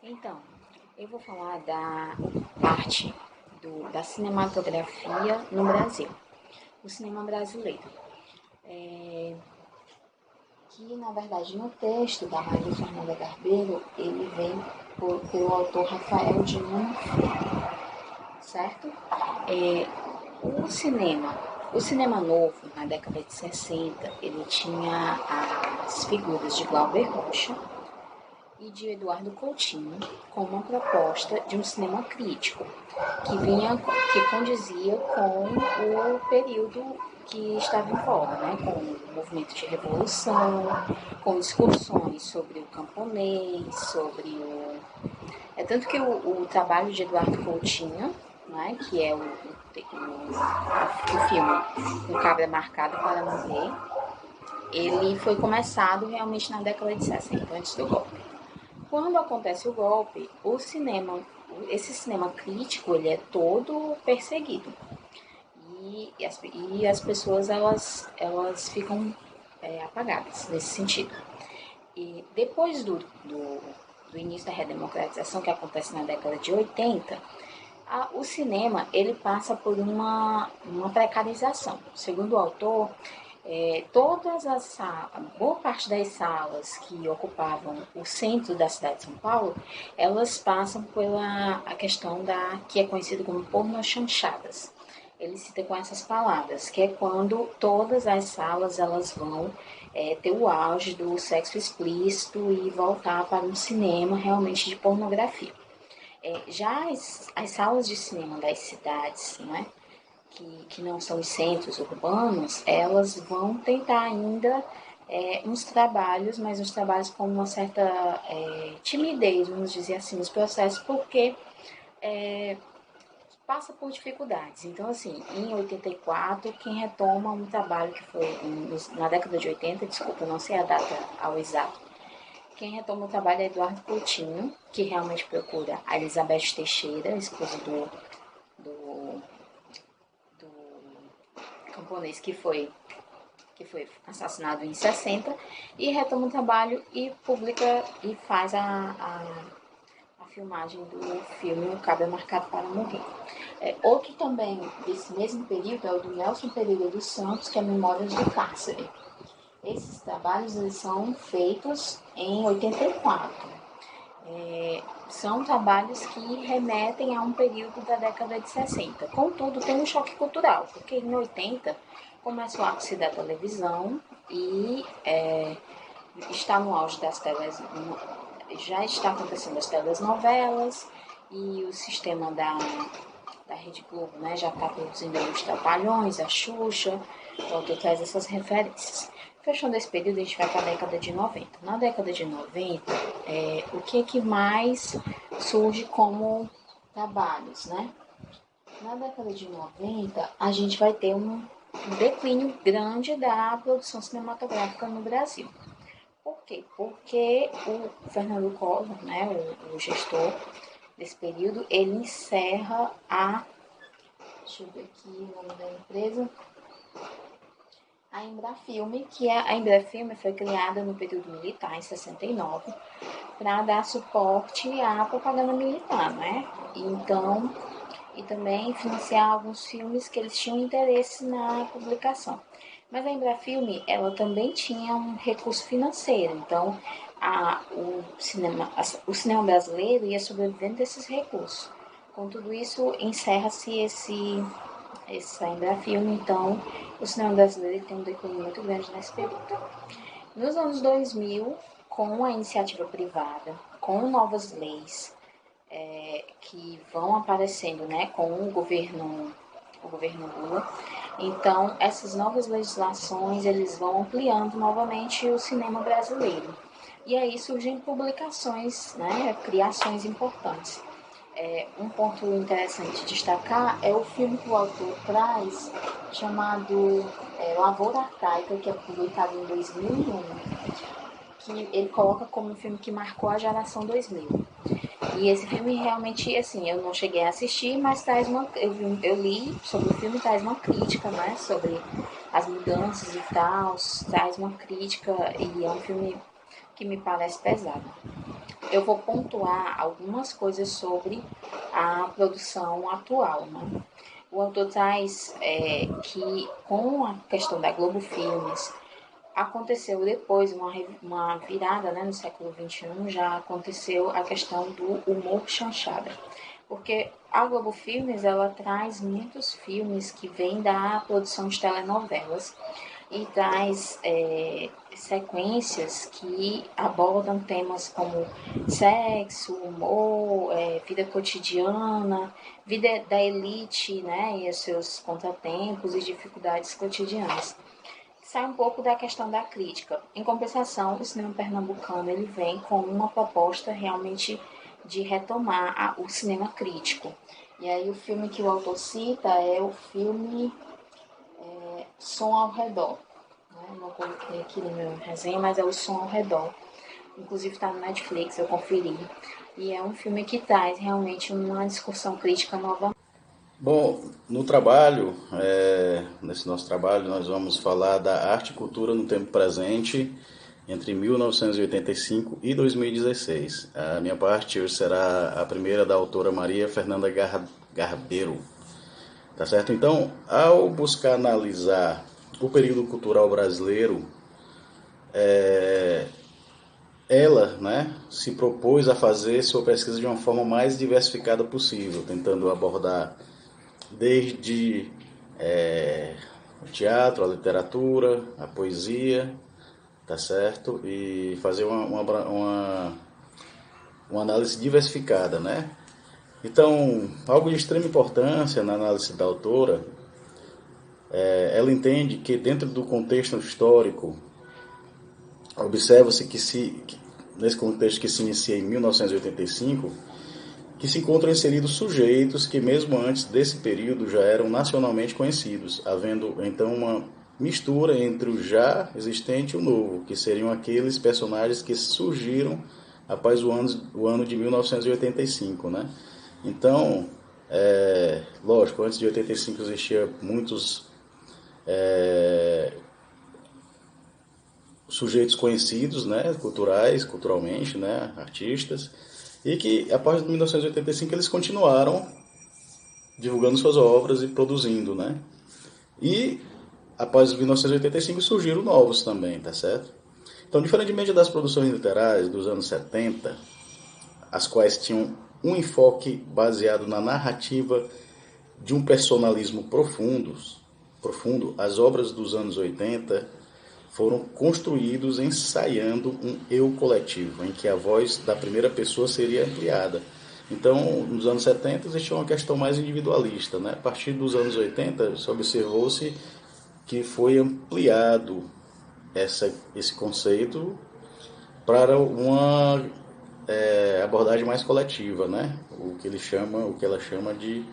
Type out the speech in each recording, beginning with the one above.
Então, eu vou falar da parte da cinematografia no Brasil, o cinema brasileiro. Que, na verdade, no texto da Maria Fernanda Garbeiro, ele vem pelo autor Rafael de Lima Filho, certo? O cinema novo, na década de 60, ele tinha as figuras de Glauber Rocha e de Eduardo Coutinho como uma proposta de um cinema crítico que condizia com o período que estava em voga, né? Com o movimento de revolução, com discussões sobre o camponês, É tanto que o trabalho de Eduardo Coutinho, né, que é o filme Um Cabra Marcado para Morrer, ele foi começado realmente na década de 60, antes do golpe. Quando acontece o golpe, esse cinema crítico, ele é todo perseguido. E as pessoas, elas ficam apagadas nesse sentido. E depois do início da redemocratização, que acontece na década de 80, o cinema, ele passa por uma precarização. Segundo o autor, boa parte das salas que ocupavam o centro da cidade de São Paulo, elas passam pela a questão que é conhecido como pornochanchadas. Ele cita com essas palavras, que é quando todas as salas elas vão ter o auge do sexo explícito e voltar para um cinema realmente de pornografia. Já as salas de cinema das cidades, né, que não são os centros urbanos, elas vão tentar ainda uns trabalhos, mas uns trabalhos com uma certa timidez, vamos dizer assim, nos processos, porque passa por dificuldades. Então, assim, em 84, quem retoma um trabalho que foi na década de 80, desculpa, não sei a data ao exato, quem retoma o trabalho é Eduardo Coutinho, que realmente procura a Elizabeth Teixeira, esposa do camponês que foi assassinado em 60, e retoma o trabalho e publica e faz a filmagem do filme O Cabra Marcado para Morrer. Outro também desse mesmo período é o do Nelson Pereira dos Santos, que é Memórias do Cárcere. Esses trabalhos eles são feitos em 84. São trabalhos que remetem a um período da década de 60. Contudo, tem um choque cultural, porque em 80 começa o ápice da televisão e está no auge das já está acontecendo as telenovelas e o sistema da Rede Globo, né, já está produzindo os Trapalhões, a Xuxa, o autor traz essas referências. Fechando esse período, a gente vai para a década de 90. Na década de 90, o que mais surge como trabalhos, né? Na década de 90, a gente vai ter um declínio grande da produção cinematográfica no Brasil. Por quê? Porque o Fernando Collor, né, o gestor desse período, ele encerra deixa eu ver aqui o nome da empresa, a Embrafilme, que a Embrafilme foi criada no período militar, em 69, para dar suporte à propaganda militar, né? Então, e também financiar alguns filmes que eles tinham interesse na publicação. Mas a Embrafilme, ela também tinha um recurso financeiro, então o cinema brasileiro ia sobrevivendo desses recursos. Com tudo isso, encerra-se essa Embrafilme, então o cinema brasileiro tem um declínio muito grande nesse período. Nos anos 2000, com a iniciativa privada, com novas leis que vão aparecendo, né, com o governo Lula, então essas novas legislações eles vão ampliando novamente o cinema brasileiro. E aí surgem publicações, né, criações importantes. Um ponto interessante de destacar é o filme que o autor traz, chamado Lavoura Arcaica, que é publicado em 2001, que ele coloca como um filme que marcou a geração 2000. E esse filme realmente, assim, eu não cheguei a assistir, mas eu li sobre o filme, traz uma crítica, né, sobre as mudanças e tal, traz uma crítica, e é um filme que me parece pesado. eu vou pontuar algumas coisas sobre a produção atual, né? O autor traz que, com a questão da Globo Filmes, aconteceu depois uma virada, né, no século XXI, já aconteceu a questão do humor chanchada. Porque a Globo Filmes, ela traz muitos filmes que vêm da produção de telenovelas e traz sequências que abordam temas como sexo, humor, vida cotidiana, vida da elite, né, e os seus contratempos e dificuldades cotidianas. Sai um pouco da questão da crítica. Em compensação, o cinema pernambucano ele vem com uma proposta realmente de retomar o cinema crítico. E aí o filme que o autor cita é o filme Som ao Redor. Não coloquei aqui no meu resenha, mas é o Som ao Redor. Inclusive está no Netflix, eu conferi. E é um filme que traz realmente uma discussão crítica nova. Bom, no trabalho, nesse nosso trabalho, nós vamos falar da arte e cultura no tempo presente, entre 1985 e 2016. A minha parte hoje será a primeira da autora Maria Fernanda Garbeiro. Tá certo? Então, ao buscar analisar o período cultural brasileiro, ela, né, se propôs a fazer sua pesquisa de uma forma mais diversificada possível, tentando abordar desde o teatro, a literatura, a poesia, tá certo? E fazer uma análise diversificada, né? Então, algo de extrema importância na análise da autora, ela entende que dentro do contexto histórico, observa-se nesse contexto que se inicia em 1985, que se encontram inseridos sujeitos que mesmo antes desse período já eram nacionalmente conhecidos, havendo então uma mistura entre o já existente e o novo, que seriam aqueles personagens que surgiram após o ano de 1985, né? Então, lógico, antes de 85 existia muitos sujeitos conhecidos, né, culturalmente, né, artistas, e que após 1985 eles continuaram divulgando suas obras e produzindo, né? E após 1985 surgiram novos também, tá certo? Então, diferentemente das produções literárias dos anos 70, as quais tinham um enfoque baseado na narrativa de um personalismo profundo, as obras dos anos 80 foram construídos ensaiando um eu coletivo, em que a voz da primeira pessoa seria ampliada. Então, nos anos 70 existia uma questão mais individualista, né? A partir dos anos 80, observou-se que foi ampliado esse conceito para uma abordagem mais coletiva, né? O que ela chama de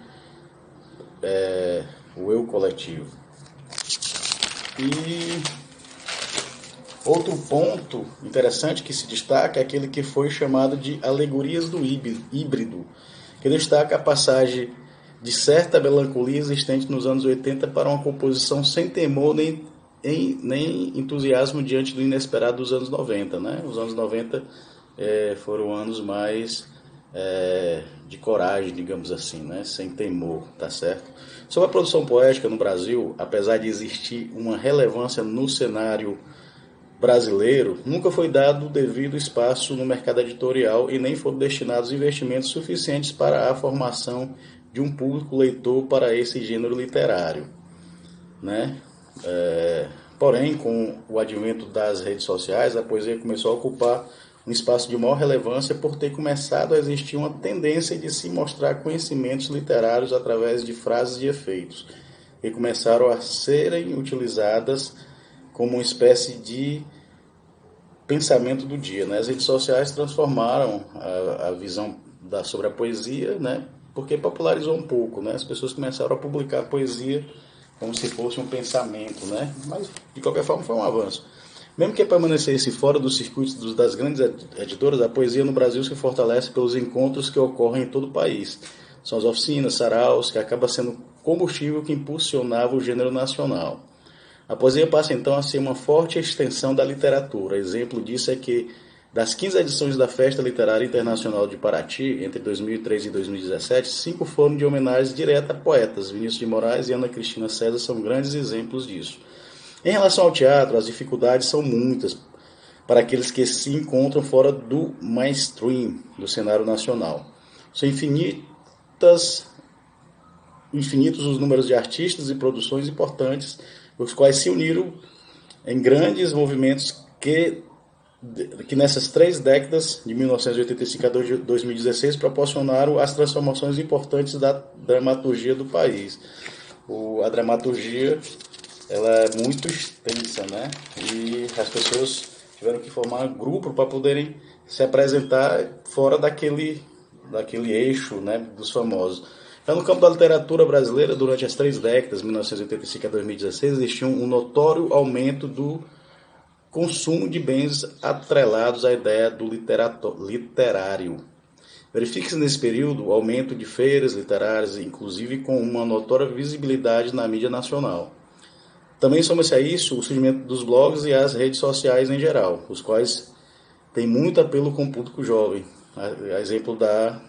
o eu coletivo. E outro ponto interessante que se destaca é aquele que foi chamado de alegorias do híbrido, que destaca a passagem de certa melancolia existente nos anos 80 para uma composição sem temor nem entusiasmo diante do inesperado dos anos 90. Né? Os anos 90 foram anos mais de coragem, digamos assim, né? Sem temor, tá certo? Sobre a produção poética no Brasil, apesar de existir uma relevância no cenário brasileiro, nunca foi dado o devido espaço no mercado editorial e nem foram destinados investimentos suficientes para a formação de um público leitor para esse gênero literário, né? Porém, com o advento das redes sociais, a poesia começou a ocupar um espaço de maior relevância por ter começado a existir uma tendência de se mostrar conhecimentos literários através de frases e efeitos, que começaram a serem utilizadas como uma espécie de pensamento do dia, né? As redes sociais transformaram a visão sobre a poesia, né? Porque popularizou um pouco, né? As pessoas começaram a publicar poesia como se fosse um pensamento, né? Mas, de qualquer forma, foi um avanço. Mesmo que permanecesse fora dos circuitos das grandes editoras, a poesia no Brasil se fortalece pelos encontros que ocorrem em todo o país. São as oficinas, saraus, que acaba sendo combustível que impulsionava o gênero nacional. A poesia passa então a ser uma forte extensão da literatura. Exemplo disso é que Das 15 edições da Festa Literária Internacional de Paraty, entre 2003 e 2017, 5 foram de homenagem direta a poetas. Vinícius de Moraes e Ana Cristina César são grandes exemplos disso. Em relação ao teatro, as dificuldades são muitas para aqueles que se encontram fora do mainstream do cenário nacional. São infinitos os números de artistas e produções importantes, os quais se uniram em grandes movimentos que nessas 3 décadas, de 1985 a 2016, proporcionaram as transformações importantes da dramaturgia do país. A dramaturgia, ela é muito extensa, né? E as pessoas tiveram que formar grupo para poderem se apresentar fora daquele eixo, né, dos famosos. Então, no campo da literatura brasileira, durante as 3 décadas, 1985 a 2016, existiu um notório aumento do consumo de bens atrelados à ideia do literário. Verifica-se nesse período o aumento de feiras literárias, inclusive com uma notória visibilidade na mídia nacional. Também soma-se a isso o surgimento dos blogs e as redes sociais em geral, os quais têm muito apelo com o público jovem, a exemplo da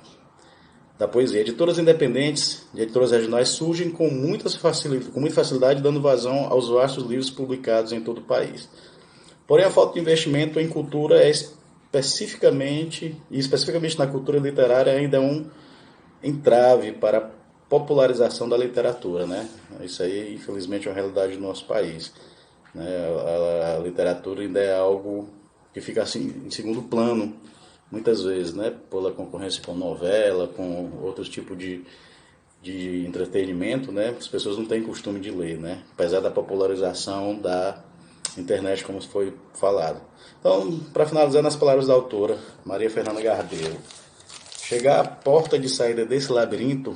poesia. Editoras independentes, editoras regionais surgem com muita facilidade, dando vazão aos vastos livros publicados em todo o país. Porém, a falta de investimento em cultura especificamente na cultura literária, ainda é um entrave para a popularização da literatura, né? Isso aí, infelizmente, é uma realidade do nosso país, né? A literatura ainda é algo que fica assim, em segundo plano, muitas vezes, né? Pela concorrência com novela, com outros tipos de entretenimento, né? As pessoas não têm costume de ler, né? Apesar da popularização da internet, como foi falado. Então, para finalizar, nas palavras da autora, Maria Fernanda Garbeiro, chegar à porta de saída desse labirinto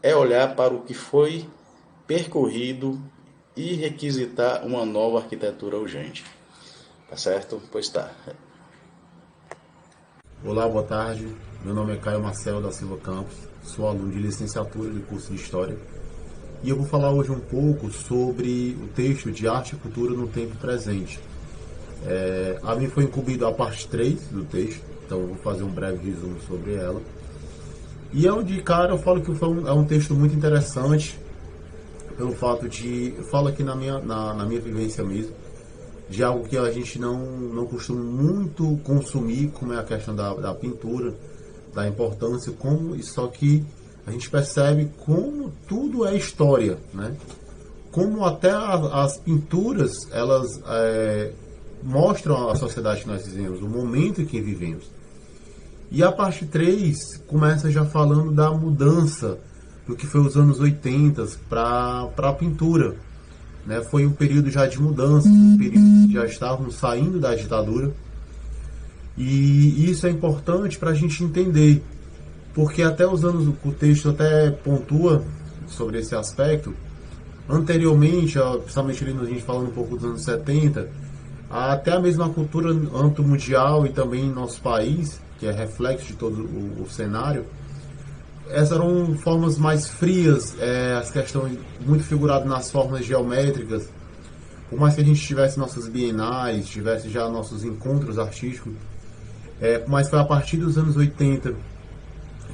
é olhar para o que foi percorrido e requisitar uma nova arquitetura urgente. Tá certo? Pois tá. Olá, boa tarde. Meu nome é Caio Marcelo da Silva Campos, sou aluno de licenciatura de curso de História e eu vou falar hoje um pouco sobre o texto de Arte e Cultura no Tempo Presente. A mim foi incumbido a parte 3 do texto, então eu vou fazer um breve resumo sobre ela. E de cara eu falo que é um texto muito interessante, pelo fato de, eu falo aqui na minha vivência mesmo, de algo que a gente não costuma muito consumir, como é a questão da pintura, da importância, só que a gente percebe como tudo é história, né? Como até as pinturas, elas mostram a sociedade que nós vivemos, o momento em que vivemos. E a parte 3 começa já falando da mudança do que foi os anos 80 para a pintura, né? Foi um período já de mudança, um período que já estávamos saindo da ditadura. E isso é importante para a gente entender, porque até os anos, o texto até pontua sobre esse aspecto. Anteriormente, principalmente ali a gente falando um pouco dos anos 70, até a mesma cultura âmbito mundial e também em nosso país, que é reflexo de todo o cenário, essas eram formas mais frias, as questões muito figuradas nas formas geométricas. Por mais que a gente tivesse nossas bienais, tivesse já nossos encontros artísticos, mas foi a partir dos anos 80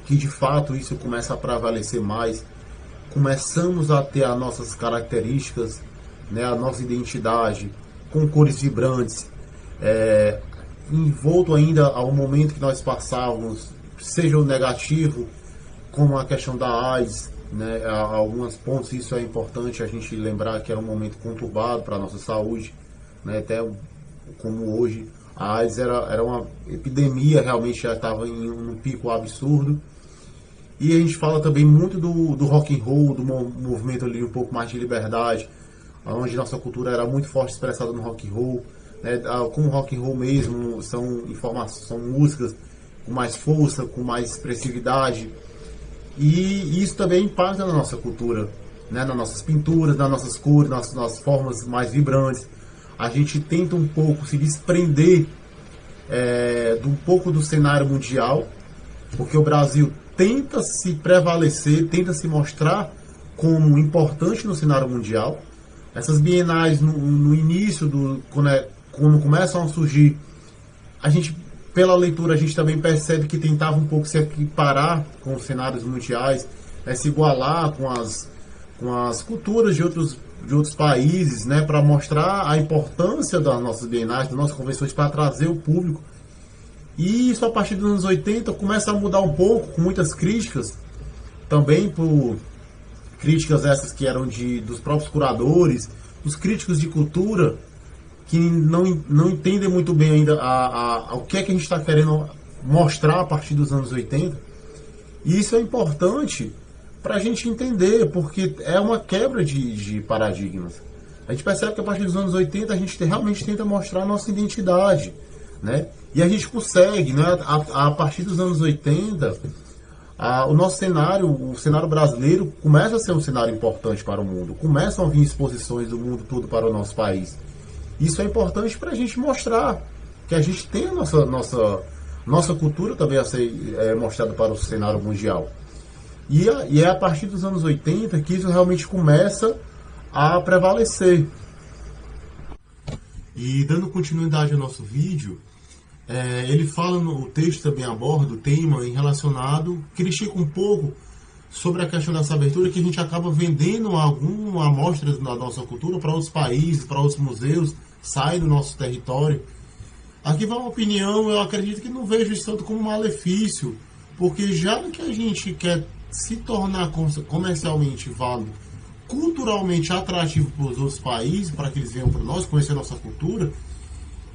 que de fato isso começa a prevalecer mais. Começamos a ter as nossas características, né, a nossa identidade, com cores vibrantes, envolto ainda ao momento que nós passávamos, seja o negativo, como a questão da AIDS, né, alguns pontos, isso é importante a gente lembrar que era um momento conturbado para a nossa saúde, né, até como hoje, a AIDS era uma epidemia, realmente já estava em um pico absurdo. E a gente fala também muito do rock and roll, do movimento ali um pouco mais de liberdade, onde nossa cultura era muito forte expressada no rock and roll, né? Como o rock and roll mesmo, são músicas com mais força, com mais expressividade, e isso também impacta na nossa cultura, né? Nas nossas pinturas, nas nossas cores, nas formas mais vibrantes. A gente tenta um pouco se desprender de um pouco do cenário mundial, porque o Brasil tenta se prevalecer, tenta se mostrar como importante no cenário mundial. Essas bienais no início, quando começam a surgir, a gente pela leitura a gente também percebe que tentava um pouco se equiparar com os cenários mundiais, se igualar com as culturas de outros países, né, para mostrar a importância das nossas bienais, das nossas convenções, para trazer o público. E isso a partir dos anos 80 começa a mudar um pouco, com muitas críticas, também por críticas essas que eram dos próprios curadores, dos críticos de cultura, que não entendem muito bem ainda o que é que a gente está querendo mostrar a partir dos anos 80. E isso é importante para a gente entender, porque é uma quebra de paradigmas. A gente percebe que a partir dos anos 80 a gente realmente tenta mostrar a nossa identidade, né? E a gente consegue, né? A partir dos anos 80, o nosso cenário, o cenário brasileiro, começa a ser um cenário importante para o mundo. Começam a vir exposições do mundo todo para o nosso país. Isso é importante para a gente mostrar que a gente tem a nossa cultura também a ser mostrada para o cenário mundial. E é a partir dos anos 80 que isso realmente começa a prevalecer. E dando continuidade ao nosso vídeo, ele fala, o texto também aborda o tema relacionado, critica um pouco sobre a questão dessa abertura, que a gente acaba vendendo alguma amostra da nossa cultura para outros países, para outros museus, sai do nosso território. Aqui vai uma opinião, eu acredito que não vejo isso tanto como um malefício, porque já que a gente quer se tornar comercialmente válido, culturalmente atrativo para os outros países, para que eles venham para nós, conhecer a nossa cultura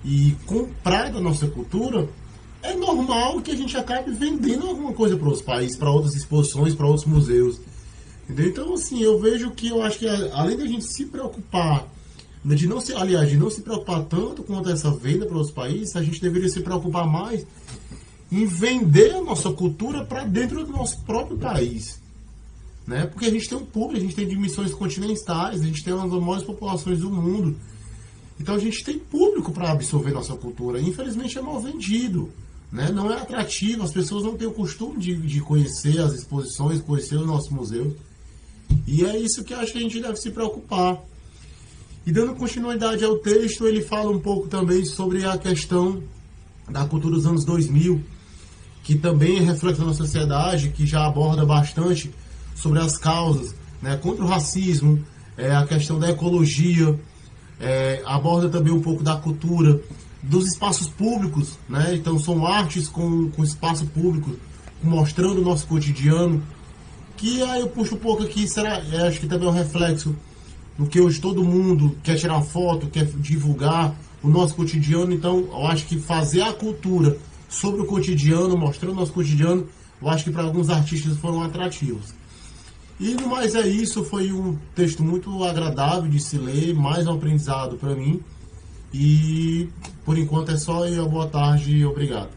e comprar da nossa cultura, é normal que a gente acabe vendendo alguma coisa para outros países, para outras exposições, para outros museus. Entendeu? Então, assim, eu acho que além da gente se preocupar, de não se preocupar tanto quanto essa venda para outros países, a gente deveria se preocupar mais em vender a nossa cultura para dentro do nosso próprio país. Né? Porque a gente tem um público, a gente tem dimensões continentais, a gente tem uma das maiores populações do mundo. Então a gente tem público para absorver nossa cultura. Infelizmente é mal vendido. Né? Não é atrativo, as pessoas não têm o costume de conhecer as exposições, conhecer o nosso museu. E é isso que eu acho que a gente deve se preocupar. E dando continuidade ao texto, ele fala um pouco também sobre a questão da cultura dos anos 2000, que também é reflexo da nossa sociedade, que já aborda bastante sobre as causas, né, contra o racismo, a questão da ecologia, aborda também um pouco da cultura, dos espaços públicos, né? Então são artes com espaço público, mostrando o nosso cotidiano, que aí eu puxo um pouco aqui, acho que também é um reflexo do que hoje todo mundo quer tirar foto, quer divulgar o nosso cotidiano. Então eu acho que fazer a cultura sobre o cotidiano, mostrando o nosso cotidiano, eu acho que para alguns artistas foram atrativos. E no mais é isso, foi um texto muito agradável de se ler, mais um aprendizado para mim. E por enquanto é só, e boa tarde e obrigado.